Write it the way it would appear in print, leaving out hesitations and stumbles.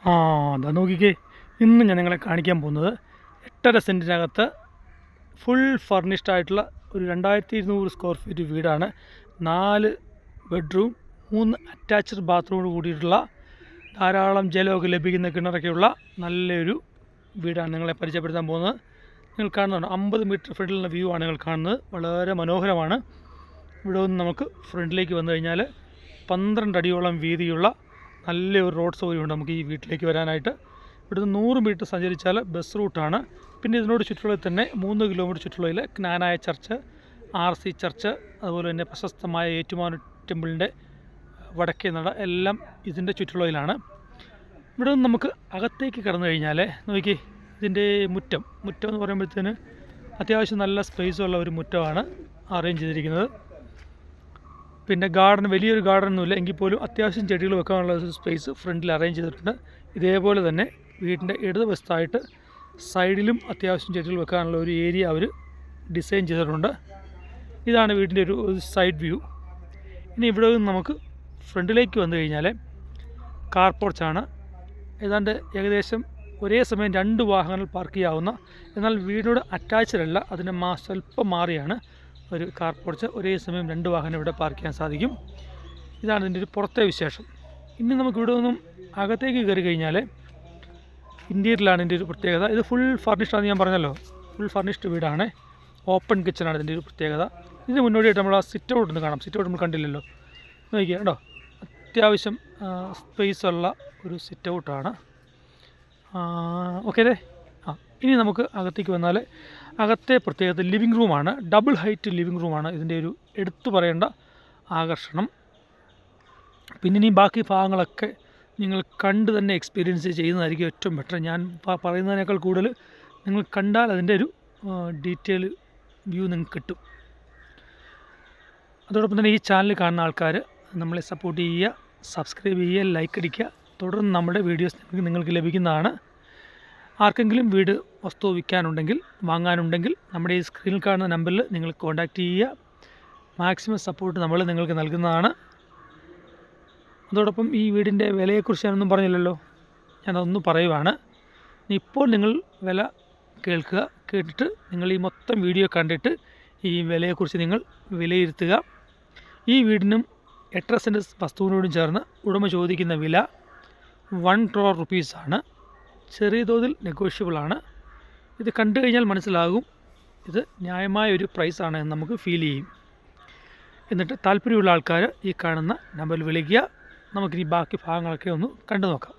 അതാ നോക്കിക്കേ, ഇന്ന് ഞാൻ നിങ്ങളെ കാണിക്കാൻ പോകുന്നത് 8.5 സെൻറ്റിനകത്ത് ഫുൾ ഫർണിഷ്ഡ് ആയിട്ടുള്ള ഒരു 2200 സ്ക്വയർ ഫീറ്റ് വീടാണ്. 4 ബെഡ്റൂം 3 അറ്റാച്ച്ഡ് ബാത്റൂമോട് കൂടിയിട്ടുള്ള ധാരാളം ജലമൊക്കെ ലഭിക്കുന്ന കിണറൊക്കെയുള്ള നല്ലൊരു വീടാണ് നിങ്ങളെ പരിചയപ്പെടുത്താൻ പോകുന്നത്. നിങ്ങൾ കാണുന്നുണ്ട് 50 മീറ്റർ ഫ്രണ്ടിലുള്ള വ്യൂ ആണ് നിങ്ങൾ കാണുന്നത്. വളരെ മനോഹരമാണ്. ഇവിടെ നിന്ന് നമുക്ക് ഫ്രണ്ടിലേക്ക് വന്നു കഴിഞ്ഞാൽ 12 അടിയോളം വീതിയുള്ള നല്ലൊരു റോഡ് സൗകര്യമുണ്ട് നമുക്ക് ഈ വീട്ടിലേക്ക് വരാനായിട്ട്. ഇവിടുന്ന് 100 മീറ്റർ സഞ്ചരിച്ചാൽ ബസ് റൂട്ടാണ്. പിന്നെ ഇതിനോട് ചുറ്റുള്ളതിൽ തന്നെ 3 കിലോമീറ്റർ ചുറ്റുള്ളതിൽ ജ്ഞാനായ ചർച്ച്, RC ചർച്ച്, അതുപോലെ തന്നെ പ്രശസ്തമായ ഏറ്റുമാനൂർ ടെമ്പിളിൻ്റെ വടക്കേ നട എല്ലാം ഇതിൻ്റെ ചുറ്റുള്ളതിലാണ്. ഇവിടെ നിന്ന് നമുക്ക് അകത്തേക്ക് കടന്നു കഴിഞ്ഞാൽ നോക്കി, ഇതിൻ്റെ മുറ്റം എന്ന് പറയുമ്പോഴത്തേന് അത്യാവശ്യം നല്ല സ്പേസുള്ള ഒരു മുറ്റമാണ് അറേഞ്ച് ചെയ്തിരിക്കുന്നത്. പിന്നെ ഗാർഡൻ, വലിയൊരു ഗാർഡൻ ഒന്നുമില്ല എങ്കിൽ പോലും അത്യാവശ്യം ചെടികൾ വെക്കാനുള്ള ഒരു സ്പേസ് ഫ്രണ്ടിൽ അറേഞ്ച് ചെയ്തിട്ടുണ്ട്. ഇതേപോലെ തന്നെ വീടിൻ്റെ ഇടതുവശത്തായിട്ട് സൈഡിലും അത്യാവശ്യം ചെടികൾ വെക്കാനുള്ള ഒരു ഏരിയ അവർ ഡിസൈൻ ചെയ്തിട്ടുണ്ട്. ഇതാണ് വീടിൻ്റെ ഒരു സൈഡ് വ്യൂ. ഇനി ഇവിടെ നിന്ന് നമുക്ക് ഫ്രണ്ടിലേക്ക് വന്നു കഴിഞ്ഞാൽ കാർ പോർച്ചാണ്. ഏതാണ്ട് ഏകദേശം ഒരേ സമയം 2 വാഹനങ്ങൾ പാർക്ക് ചെയ്യാവുന്ന, എന്നാൽ വീടിനോട് അറ്റാച്ച്ഡ് അല്ല, അതിന് സ്വല്പം മാറിയാണ് ഒരു കാർ പോർച്ച്. ഒരേ സമയം 2 വാഹനം ഇവിടെ പാർക്ക് ചെയ്യാൻ സാധിക്കും. ഇതാണ് ഇതിൻ്റെ ഒരു പുറത്തെ വിശേഷം. ഇനി നമുക്ക് ഇവിടെ നിന്നും അകത്തേക്ക് കയറി കഴിഞ്ഞാൽ ഇൻറ്റീരിയറിലാണ് ഇതിൻ്റെ ഒരു പ്രത്യേകത. ഇത് ഫുൾ ഫർണിഷ്ഡ് ആണെന്ന് ഞാൻ പറഞ്ഞല്ലോ, ഫുൾ ഫർണിഷ്ഡ് വീടാണ്. ഓപ്പൺ കിച്ചണാണ് ഇതിൻ്റെ ഒരു പ്രത്യേകത. ഇതിന് മുന്നോടിയായിട്ട് നമ്മൾ ആ സിറ്റ് ഔട്ട് ഒന്ന് കാണാം. സിറ്റ് ഔട്ട് നമ്മൾ കണ്ടില്ലല്ലോ, നോക്കിയാൽ കേട്ടോ, അത്യാവശ്യം സ്പേസുള്ള ഒരു സിറ്റ് ഔട്ടാണ്. ഓക്കെ അല്ലേ? ഇനി നമുക്ക് അകത്തേക്ക് വന്നാൽ അകത്തെ പ്രത്യേകത ലിവിങ് റൂമാണ്. ഡബിൾ ഹൈറ്റ് ലിവിങ് റൂമാണ് ഇതിൻ്റെ ഒരു എടുത്തു പറയേണ്ട ആകർഷണം. പിന്നെ ഇനി ബാക്കി ഭാഗങ്ങളൊക്കെ നിങ്ങൾ കണ്ട് തന്നെ എക്സ്പീരിയൻസ് ചെയ്യുന്നതായിരിക്കും ഏറ്റവും ബെറ്റർ. ഞാൻ പറയുന്നതിനേക്കാൾ കൂടുതൽ നിങ്ങൾ കണ്ടാൽ അതിൻ്റെ ഒരു ഡീറ്റെയിൽ വ്യൂ നിങ്ങൾക്ക് കിട്ടും. അതോടൊപ്പം തന്നെ ഈ ചാനൽ കാണുന്ന ആൾക്കാർ നമ്മളെ സപ്പോർട്ട് ചെയ്യുക, സബ്സ്ക്രൈബ് ചെയ്യുക, ലൈക്ക് അടിക്കുക. തുടർന്ന് നമ്മുടെ വീഡിയോസ് നിങ്ങൾക്ക് ലഭിക്കുന്നതാണ്. ആർക്കെങ്കിലും വീട് വസ്തു വിൽക്കാനുണ്ടെങ്കിൽ, വാങ്ങാനുണ്ടെങ്കിൽ നമ്മുടെ ഈ സ്ക്രീനിൽ കാണുന്ന നമ്പറിൽ നിങ്ങൾ കോൺടാക്റ്റ് ചെയ്യുക. മാക്സിമം സപ്പോർട്ട് നമ്മൾ നിങ്ങൾക്ക് നൽകുന്നതാണ്. അതോടൊപ്പം ഈ വീടിൻ്റെ വിലയെക്കുറിച്ച് ഞാനൊന്നും പറഞ്ഞില്ലല്ലോ, ഞാനതൊന്ന് പറയുവാണ്. ഇപ്പോൾ നിങ്ങൾ വില കേൾക്കുക. കേട്ടിട്ട് നിങ്ങൾ ഈ മൊത്തം വീഡിയോ കണ്ടിട്ട് ഈ വിലയെക്കുറിച്ച് നിങ്ങൾ വിലയിരുത്തുക. ഈ വീടിനും 8.5 സെൻറ്റ് വസ്തുവിനോടും ചേർന്ന് ഉടമ ചോദിക്കുന്ന വില 1 crore rupees-ആണ്. ചെറിയ തോതിൽ നെഗോഷ്യബിളാണ്. ഇത് കണ്ടു കഴിഞ്ഞാൽ മനസ്സിലാകും ഇത് ന്യായമായ ഒരു പ്രൈസാണ് എന്ന് നമുക്ക് ഫീൽ ചെയ്യും. എന്നിട്ട് താല്പര്യമുള്ള ആൾക്കാർ ഈ കാണുന്ന നമ്പറിൽ വിളിക്കുക. നമുക്കിനി ബാക്കി ഭാഗങ്ങളൊക്കെ ഒന്ന് കണ്ടു നോക്കാം.